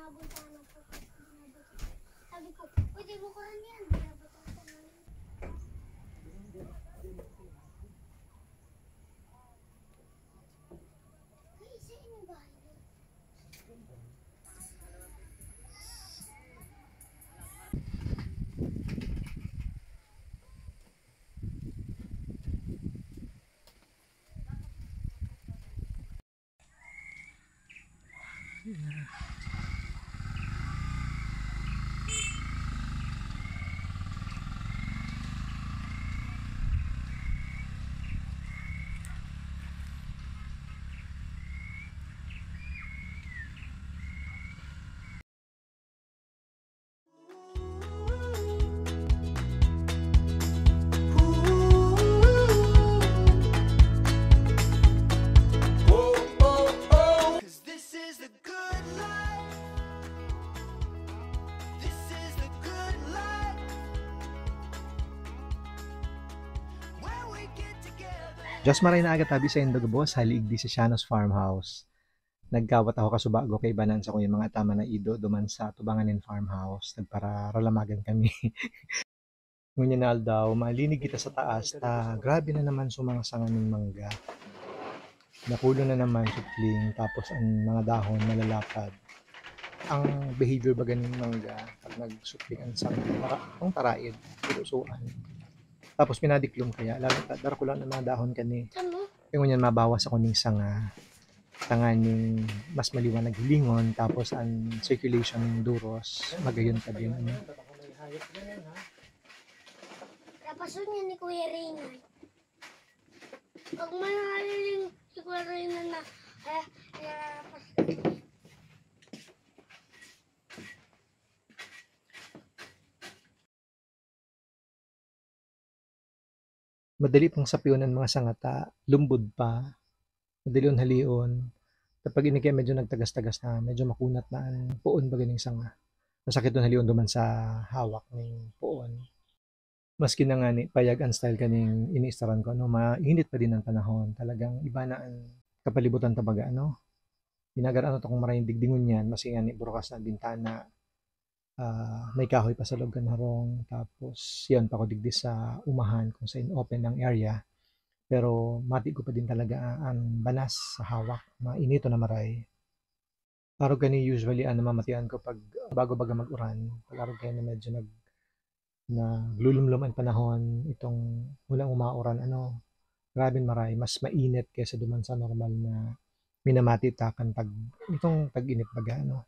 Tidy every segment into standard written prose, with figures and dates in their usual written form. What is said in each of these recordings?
Nabuntahan ako. Sabi ko, pwede mo ko rin yan. Nabuntahan ko na rin. Ay, isa yung bahay. Diyos maray na agad tabi sa Indogabos, haligdi sa Shanos Farmhouse. Nagkawat ako kasubago kay Banansa ko yung mga tama na ido duman sa Tubanganin Farmhouse. Nagpara ralamagan kami. Ngunyan na daw, malinig kita sa taas, grabe na naman sumangsanga ng mangga. Napulo na naman sutling, tapos ang mga dahon malalapad. Ang behavior ba ganing mangga, pag nagsutling ang sang taraid, pilusuan. Tapos pinadiklom kaya, dara ko lang ng mga dahon kani. Ano? Yung ngunyan mabawas ako ning sanga ning mas maliwanag hilingon, tapos ang circulation ng duros, magayon pa din. Ano? Tapos yun ni Kuya Reynan. Pag manahalin si Kuya Reynan na, Madali pang sapyunan mga sangata, lumbod pa, madali halion. Kapag ini kaya medyo nagtagas-tagas na, medyo makunat na ang puon ba ganing sanga. Masakit yung halion duman sa hawak ng puon. Maski na nga ni payag ang style kaning iniistaran ko, no, mainit pa din ang panahon. Talagang iba na ang kapalibutan tabaga, no. Ginagar ano to kung maraming digdingon yan, maski nga ni burukas na bintana, may kahoy pa sa loob kan harong, tapos yan pa ko digdi sa umahan kung sa open ng area. Pero mati ko pa din talaga ang banas sa hawak, mainito na maray. Araw gani usually mamatian ko pag bago baga mag-uran, pag araw gani medyo naglulumlum ang panahon, itong mulang umauran, grabe maray, mas mainit kaysa duman sa normal na minamati takan pag itong tag-init baga,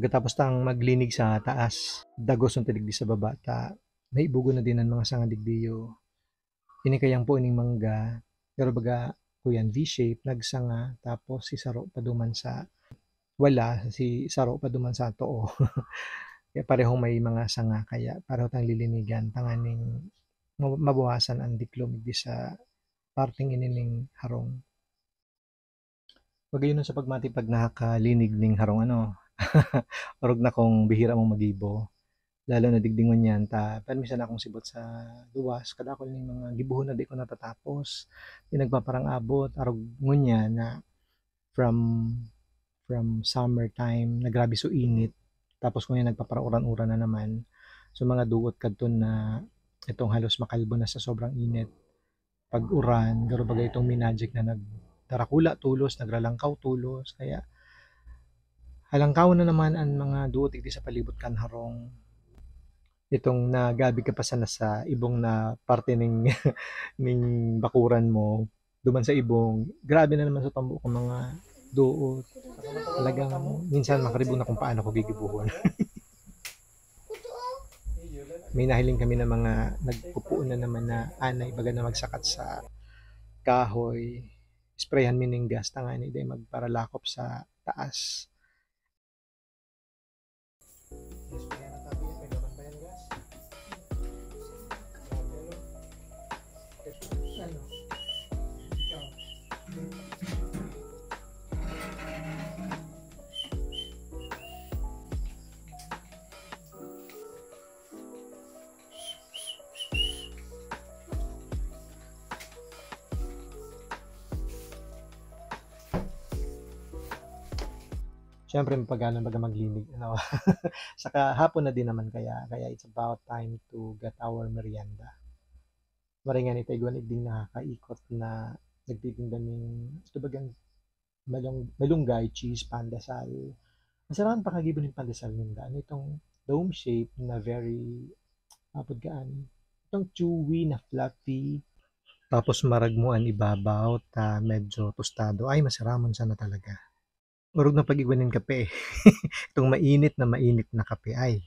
Pagkatapos tang maglinig sa taas, dagos ang taligdi sa baba, may ibugo na din ang mga sanga digdiyo. Inikayang po ining mangga, pero baga kuyan V-shape, nagsanga, tapos si Saro paduman sa si Saro paduman sa too. Kaya parehong may mga sanga, kaya pareho tang lilinigan, tanganing mabawasan ang diklom di sa parting inining harong. Pagayon sa pagmati pag nakakalinig ning harong orog na kung bihira mong magibo. Lalo na digdingon yan, permisan akong sibot sa luwas, kada ko ning mga gibuhon na di ko natatapos. Di nagpaparang abot, arog ngunya na from summertime, na grabe so init. Tapos kung yan nagpaparang uran-uran na naman. So mga duot kadton na itong halos makalbo na sa sobrang init. Pag uran, garo bagay itong minagic na nagdarakula tulos, nagralangkaw tulos, kaya halangkaw na naman ang mga duot digdi sa palibot kan harong. Itong nagabi ka pa sana sa ibong na parte ning ning bakuran mo duman sa ibong, grabe na naman sa tambo ko mga duot. Talagang minsan makaribong na kung paano ko gigibuhon. May nahiling kami na mga nagpupuon na naman na anay baga na magsakat sa kahoy, sprayhan mining gas tangani day magparalakop sa taas. Siyempre mapagana baga maglinig ano. Saka hapon na din naman kaya it's about time to get our merienda. Maringan ita igwan din nakakaikot na nagtitinda ng bagang malunggay, cheese, pandesal. Masarap pa kagibo ng pandesal nila. Ano itong dome shape na very apod gaan. Itong chewy na fluffy. Tapos maragmuan ibabaw ta medyo tostado. Ay masaramon sana talaga. Urog na pag-igwanin kape. Itong mainit na kape ay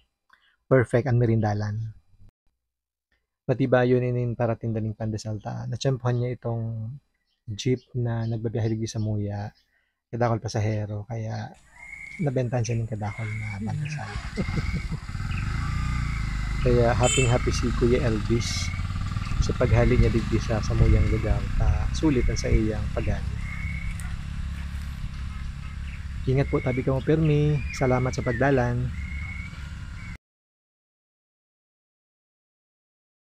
perfect ang merindalan. Matibayo ninin para tindaling pandesal ta. Natsyempohan niya itong jeep na nagbabiyahe sa Muya. Kadakol pasahero. Kaya nabentahan siya ng kadakol na pandesal. Kaya happy si Kuya Elvis sa paghali niya digdi sa Muyang lugar. Sulit ang sa iyang pagani. Ingat po tabi ka mo Permi. Salamat sa pagdalan.